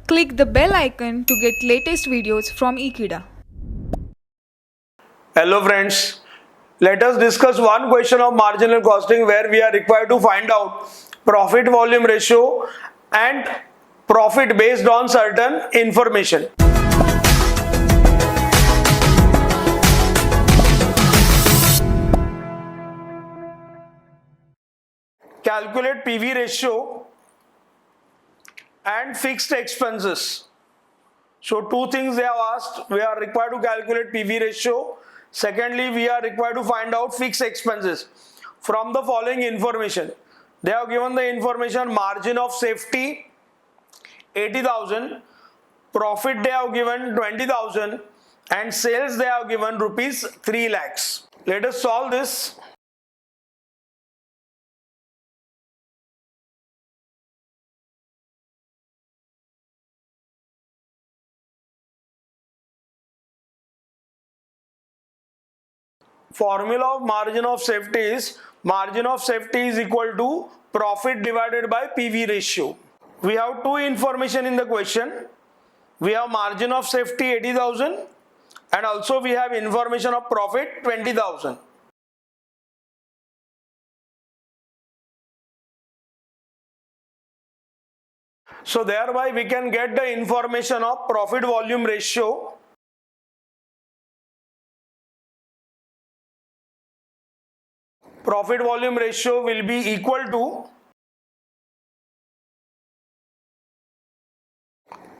Click the bell icon to get latest videos from Ekeeda. Hello friends, let us discuss one question of marginal costing where we are required to find out profit volume ratio and profit based on certain information. Calculate PV ratio and fixed expenses. So two things they have asked. We are required to calculate PV ratio. Secondly, we are required to find out fixed expenses from the following information. They have given the information: margin of safety 80,000, profit they have given 20,000, and sales they have given rupees 3 lakhs. Let us solve this. Formula of margin of safety is equal to profit divided by PV ratio. We have two information in the question. We have margin of safety 80,000 and also we have information of profit 20,000. So thereby we can get the information of profit volume ratio. Profit volume ratio will be equal to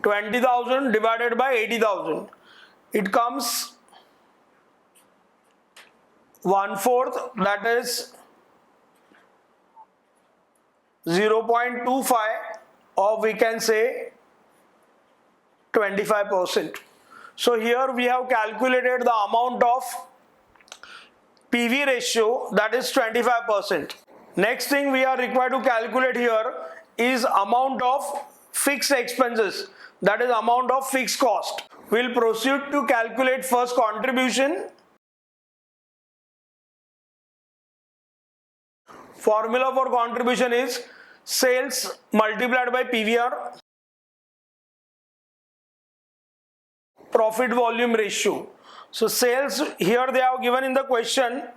20,000 divided by 80,000. It comes 1/4, that is 0.25, or we can say 25%. So here we have calculated the amount of PV ratio, that is 25%. Next thing we are required to calculate here is amount of fixed expenses, that is amount of fixed cost. We'll proceed to calculate first contribution. Formula for contribution is sales multiplied by PVR, profit volume ratio. So sales here they have given in the question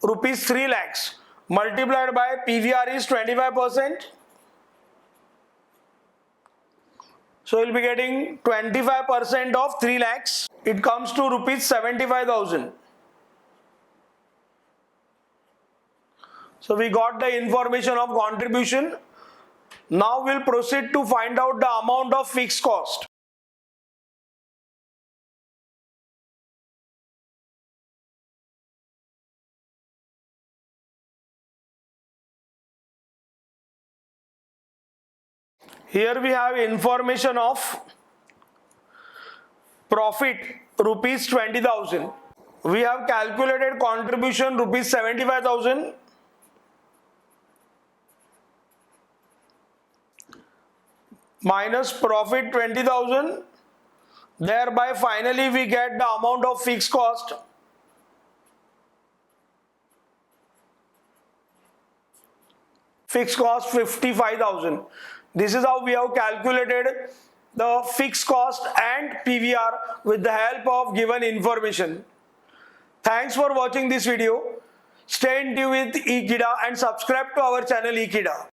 rupees 3 lakhs multiplied by PVR is 25%. So we'll be getting 25% of 3 lakhs. It comes to rupees 75,000. So we got the information of contribution. Now we'll proceed to find out the amount of fixed cost. Here we have information of profit rupees 20,000. We have calculated contribution rupees 75,000. Minus profit 20,000. Thereby finally we get the amount of fixed cost. Fixed cost 55,000. This is how we have calculated the fixed cost and PVR with the help of given information. Thanks for watching this video. Stay in tune with Ekeeda and subscribe to our channel Ekeeda.